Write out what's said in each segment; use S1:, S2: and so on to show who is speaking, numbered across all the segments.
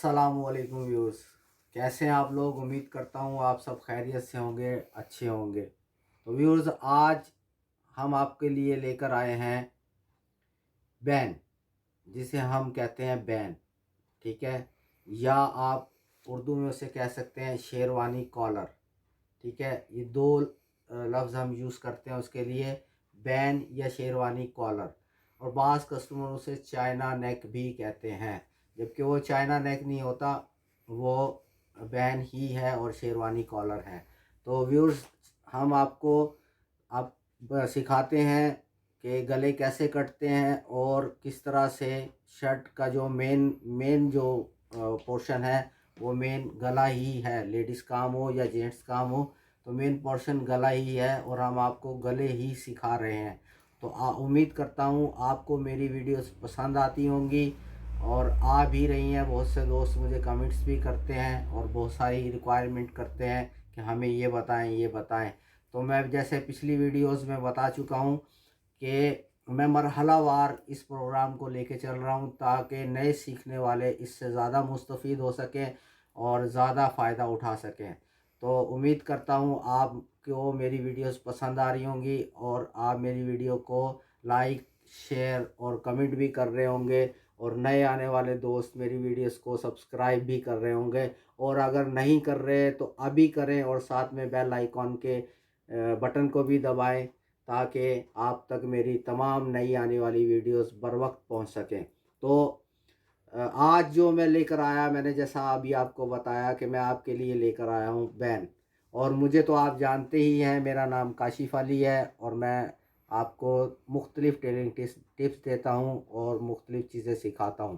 S1: अस्सलामुअलैकुम व्यूअर्स। कैसे हैं आप लोग? उम्मीद करता हूँ आप सब खैरियत से होंगे, अच्छे होंगे। तो व्यूअर्स, आज हम आपके लिए लेकर आए हैं बैन, जिसे हम कहते हैं बैन, ठीक है। या आप उर्दू में उसे कह सकते हैं शेरवानी कॉलर, ठीक है। ये दो लफ्ज़ हम यूज़ करते हैं उसके लिए, बैन या शेरवानी कॉलर। और बाज़ कस्टमर उसे चाइना नेक भी कहते हैं, जबकि वो चाइना नेक नहीं होता, वो बैन ही है और शेरवानी कॉलर है। तो व्यूअर्स, हम आपको अब सिखाते हैं कि गले कैसे कटते हैं और किस तरह से शर्ट का जो मेन जो पोर्शन है वो मेन गला ही है। लेडीज़ काम हो या जेंट्स काम हो, तो मेन पोर्शन गला ही है और हम आपको गले ही सिखा रहे हैं। तो उम्मीद करता हूँ आपको मेरी वीडियोस पसंद आती होंगी और आ भी रही हैं। बहुत से दोस्त मुझे कमेंट्स भी करते हैं और बहुत सारी रिक्वायरमेंट करते हैं कि हमें ये बताएं, ये बताएं। तो मैं जैसे पिछली वीडियोस में बता चुका हूँ कि मैं मरहलावार इस प्रोग्राम को लेके चल रहा हूँ, ताकि नए सीखने वाले इससे ज़्यादा मुस्तफ़ीद हो सकें और ज़्यादा फ़ायदा उठा सकें। तो उम्मीद करता हूँ आपको मेरी वीडियोस पसंद आ रही होंगी और आप मेरी वीडियो को लाइक, शेयर और कमेंट भी कर रहे होंगे, और नए आने वाले दोस्त मेरी वीडियोस को सब्सक्राइब भी कर रहे होंगे। और अगर नहीं कर रहे तो अभी करें और साथ में बेल आइकॉन के बटन को भी दबाएं, ताकि आप तक मेरी तमाम नई आने वाली वीडियोस बर वक्त पहुँच सकें। तो आज जो मैं लेकर आया, मैंने जैसा अभी आपको बताया कि मैं आपके लिए लेकर आया हूँ बैन। और मुझे तो आप जानते ही हैं, मेरा नाम काशिफ़ अली है और मैं आपको मुख्तलिफ़ टेलिंग टिप्स देता हूँ और मुख्तलिफ़ चीज़ें सिखाता हूँ।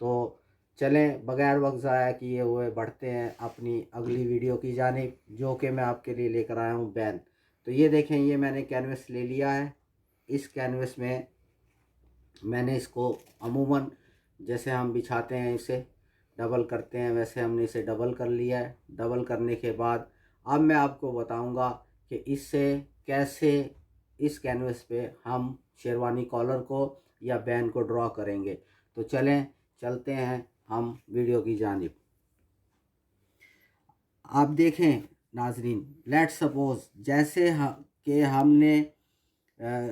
S1: तो चलें, बग़ैर वक्त ज़ाया किए हुए बढ़ते हैं अपनी अगली वीडियो की जानिब, जो कि मैं आपके लिए लेकर आया हूँ बैन। तो ये देखें, ये मैंने कैनवस ले लिया है। इस कैनवस में मैंने इसको अमूमन जैसे हम बिछाते हैं, इसे डबल करते हैं, वैसे हमने इसे डबल कर लिया है। डबल करने के बाद अब मैं आपको बताऊंगा कि इससे कैसे इस कैनवस पे हम शेरवानी कॉलर को या बैन को ड्रॉ करेंगे। तो चलते हैं हम वीडियो की जानिब। आप देखें नाजरीन, लेट सपोज जैसे कि हमने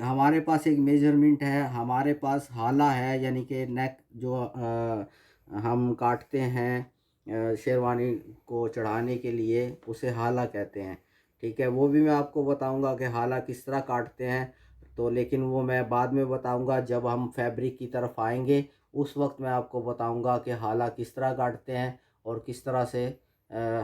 S1: हमारे पास एक मेजरमेंट है, हमारे पास हाला है, यानी कि नेक जो हम काटते हैं शेरवानी को चढ़ाने के लिए, उसे हाला कहते हैं, ठीक है। वो भी मैं आपको बताऊंगा कि हाला किस तरह काटते हैं। तो लेकिन वो मैं बाद में बताऊंगा, जब हम फैब्रिक की तरफ आएंगे उस वक्त मैं आपको बताऊंगा कि हाला किस तरह काटते हैं और किस तरह से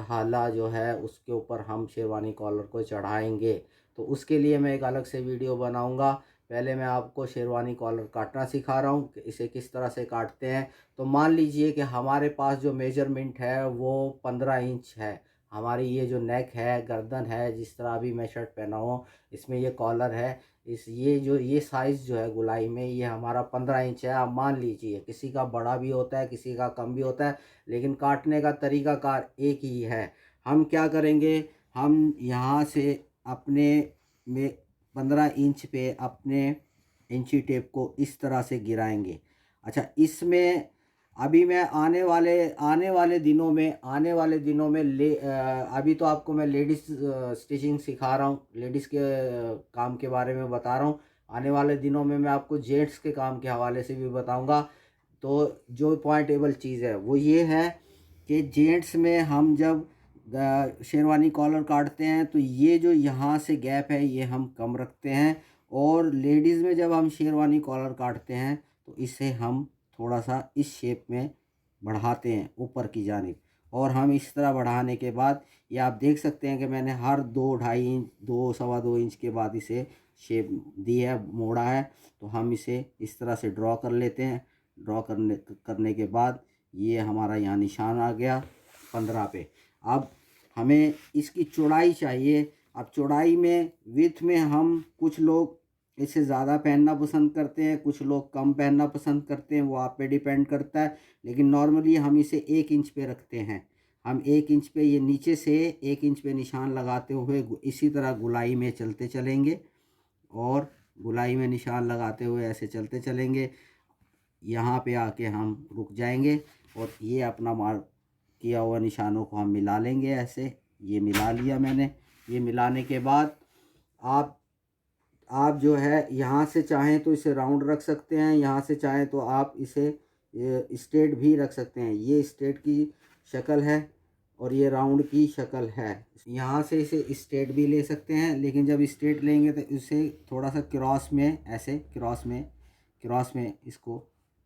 S1: हाला जो है उसके ऊपर हम शेरवानी कॉलर को चढ़ाएंगे। तो उसके लिए मैं एक अलग से वीडियो बनाऊंगा। पहले मैं आपको शेरवानी कॉलर काटना सिखा रहा हूँ कि इसे किस तरह से काटते हैं। तो मान लीजिए कि हमारे पास जो मेजरमेंट है वो 15 इंच है। हमारी ये जो नेक है, गर्दन है, जिस तरह अभी मैं शर्ट पहना हूँ, इसमें ये कॉलर है, ये साइज़ जो है गुलाई में, ये हमारा 15 इंच है। आप मान लीजिए, किसी का बड़ा भी होता है, किसी का कम भी होता है, लेकिन काटने का तरीक़ाकार एक ही है। हम क्या करेंगे, हम यहाँ से अपने में 15 इंच पे अपने इंची टेप को इस तरह से गिराएंगे। अच्छा, इसमें अभी मैं आने वाले दिनों में अभी तो आपको मैं लेडीज़ स्टिचिंग सिखा रहा हूँ, लेडीज़ के काम के बारे में बता रहा हूँ। आने वाले दिनों में मैं आपको जेंट्स के काम के हवाले से भी बताऊँगा। तो जो पॉइंटेबल चीज़ है वो ये है कि जेंट्स में हम जब शेरवानी कॉलर काटते हैं तो ये जो यहाँ से गैप है ये हम कम रखते हैं, और लेडीज़ में जब हम शेरवानी कॉलर काटते हैं तो इसे हम थोड़ा सा इस शेप में बढ़ाते हैं ऊपर की जानिब। और हम इस तरह बढ़ाने के बाद ये आप देख सकते हैं कि मैंने हर 2-2.5 इंच, 2 सवा 2 इंच के बाद इसे शेप दी है, मोड़ा है। तो हम इसे इस तरह से ड्रॉ कर लेते हैं। ड्रॉ करने के बाद ये हमारा यहाँ निशान आ गया 15 पे। अब हमें इसकी चौड़ाई चाहिए। अब चौड़ाई में, विड्थ में, हम कुछ लोग इसे ज़्यादा पहनना पसंद करते हैं, कुछ लोग कम पहनना पसंद करते हैं, वो आप पे डिपेंड करता है। लेकिन नॉर्मली हम इसे 1 इंच पे रखते हैं। हम 1 इंच पे, ये नीचे से 1 इंच पे निशान लगाते हुए इसी तरह गुलाई में चलते चलेंगे और गुलाई में निशान लगाते हुए ऐसे चलते चलेंगे। यहाँ पे आके हम रुक जाएंगे। और ये अपना मार्क किया हुआ निशानों को हम मिला लेंगे ऐसे। ये मिला लिया मैंने। ये मिलाने के बाद आप जो है यहाँ से चाहें तो इसे राउंड रख सकते हैं, यहाँ से चाहें तो आप इसे स्ट्रेट भी रख सकते हैं। ये स्ट्रेट की शक्ल है और ये राउंड की शक्ल है। यहाँ से इसे स्ट्रेट भी ले सकते हैं, लेकिन जब स्ट्रेट लेंगे तो इसे थोड़ा सा क्रॉस में, ऐसे क्रॉस में इसको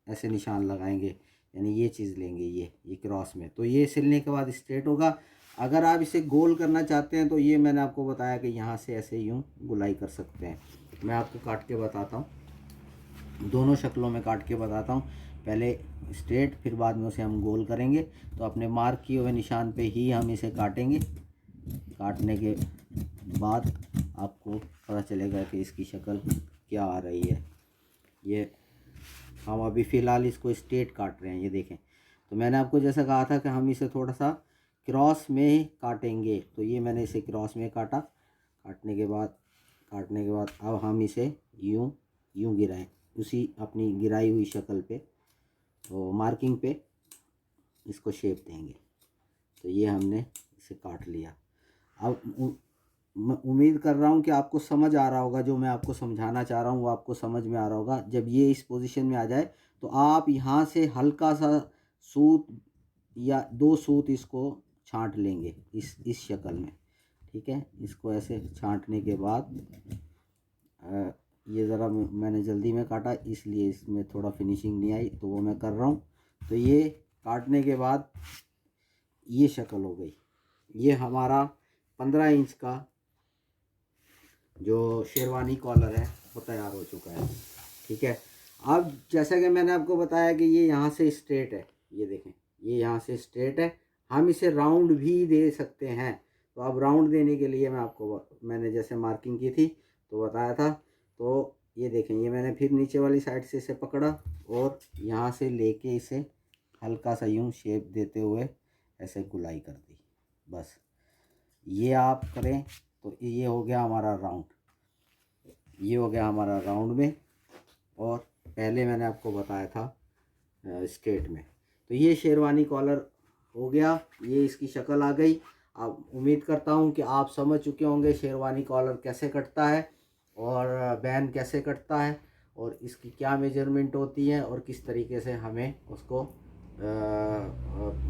S1: ऐसे निशान लगाएंगे, यानी ये चीज़ लेंगे, ये क्रॉस में। तो ये सिलने के बाद स्ट्रेट होगा। अगर आप इसे गोल करना चाहते हैं तो ये मैंने आपको बताया कि यहाँ से ऐसे यूँ गुलाई कर सकते हैं। मैं आपको काट के बताता हूँ, दोनों शक्लों में काट के बताता हूँ। पहले स्ट्रेट, फिर बाद में उसे हम गोल करेंगे। तो अपने मार्क किए हुए निशान पे ही हम इसे काटेंगे। काटने के बाद आपको पता चलेगा कि इसकी शक्ल क्या आ रही है। ये हम अभी फ़िलहाल इसको स्ट्रेट काट रहे हैं, ये देखें। तो मैंने आपको जैसा कहा था कि हम इसे थोड़ा सा क्रॉस में काटेंगे, तो ये मैंने इसे क्रॉस में काटा। काटने के बाद अब हम इसे यूं गिराएं, उसी अपनी गिराई हुई शक्ल पे, तो मार्किंग पे इसको शेप देंगे। तो ये हमने इसे काट लिया। अब मैं उम्मीद कर रहा हूँ कि आपको समझ आ रहा होगा, जो मैं आपको समझाना चाह रहा हूँ वो आपको समझ में आ रहा होगा। जब ये इस पोजीशन में आ जाए तो आप यहाँ से हल्का सा सूत या 2 सूत इसको छांट लेंगे इस शक्ल में, ठीक है। इसको ऐसे छांटने के बाद ये ज़रा मैंने जल्दी में काटा, इसलिए इसमें थोड़ा फिनिशिंग नहीं आई, तो वो मैं कर रहा हूँ। तो ये काटने के बाद ये शक्ल हो गई। ये हमारा 15 इंच का जो शेरवानी कॉलर है वो तैयार हो चुका है, ठीक है। अब जैसा कि मैंने आपको बताया कि ये यहाँ से स्ट्रेट है, ये देखें, ये यहाँ से स्ट्रेट है। हम इसे राउंड भी दे सकते हैं। तो अब राउंड देने के लिए मैंने जैसे मार्किंग की थी तो बताया था। तो ये देखें, ये मैंने फिर नीचे वाली साइड से इसे पकड़ा और यहाँ से लेके इसे हल्का सा यूँ शेप देते हुए ऐसे गुलाई कर दी। बस ये आप करें तो ये हो गया हमारा राउंड, ये हो गया हमारा राउंड में। और पहले मैंने आपको बताया था स्ट्रेट में। तो ये शेरवानी कॉलर हो गया, ये इसकी शक्ल आ गई। अब उम्मीद करता हूँ कि आप समझ चुके होंगे शेरवानी कॉलर कैसे कटता है और बैन कैसे कटता है और इसकी क्या मेजरमेंट होती है और किस तरीके से हमें उसको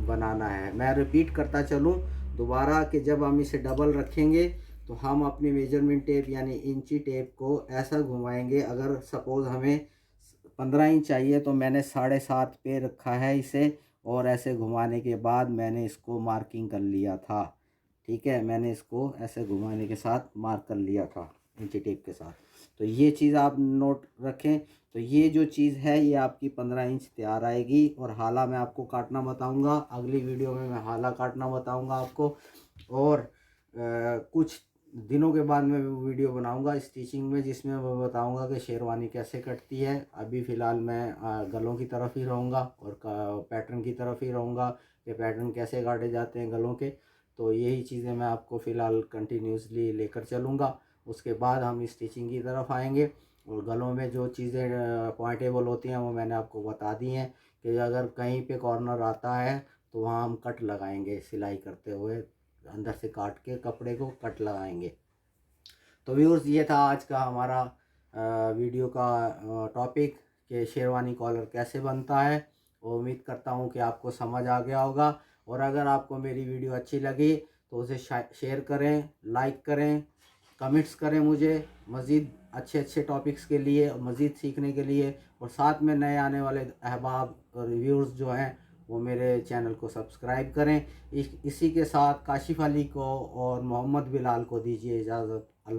S1: बनाना है। मैं रिपीट करता चलूँ दोबारा कि जब हम इसे डबल रखेंगे तो हम अपनी मेजरमेंट टेप यानी इंची टेप को ऐसा घुमाएंगे। अगर सपोज़ हमें 15 इंच चाहिए तो मैंने 7.5 पे रखा है इसे, और ऐसे घुमाने के बाद मैंने इसको मार्किंग कर लिया था, ठीक है। मैंने इसको ऐसे घुमाने के साथ मार्क कर लिया था इंची टेप के साथ। तो ये चीज़ आप नोट रखें। तो ये जो चीज़ है ये आपकी 15 इंच तैयार आएगी। और हाला मैं आपको काटना बताऊंगा, अगली वीडियो में मैं हाला काटना बताऊंगा आपको। और कुछ दिनों के बाद मैं वीडियो बनाऊंगा स्टिचिंग में, जिसमें मैं बताऊंगा कि शेरवानी कैसे कटती है। अभी फ़िलहाल मैं गलों की तरफ ही रहूँगा और पैटर्न की तरफ ही रहूँगा कि पैटर्न कैसे काटे जाते हैं गलों के। तो यही चीज़ें मैं आपको फ़िलहाल कंटिन्यूसली लेकर चलूँगा। उसके बाद हम स्टिचिंग की तरफ आएंगे और गलों में जो चीज़ें पॉइंटेबल होती हैं वो मैंने आपको बता दी हैं कि अगर कहीं पे कॉर्नर आता है तो वहाँ हम कट लगाएंगे, सिलाई करते हुए अंदर से काट के कपड़े को कट लगाएंगे। तो व्यूअर्स, ये था आज का हमारा वीडियो का टॉपिक कि शेरवानी कॉलर कैसे बनता है। और उम्मीद करता हूँ कि आपको समझ आ गया होगा। और अगर आपको मेरी वीडियो अच्छी लगी तो उसे शेयर करें, लाइक करें, कमेंट्स करें मुझे मज़ीद अच्छे टॉपिक्स के लिए, मज़ीद सीखने के लिए। और साथ में नए आने वाले अहबाब और व्यूअर्स जो हैं वो मेरे चैनल को सब्सक्राइब करें। इसी के साथ काशिफ़ अली को और मोहम्मद बिलाल को दीजिए इजाज़त।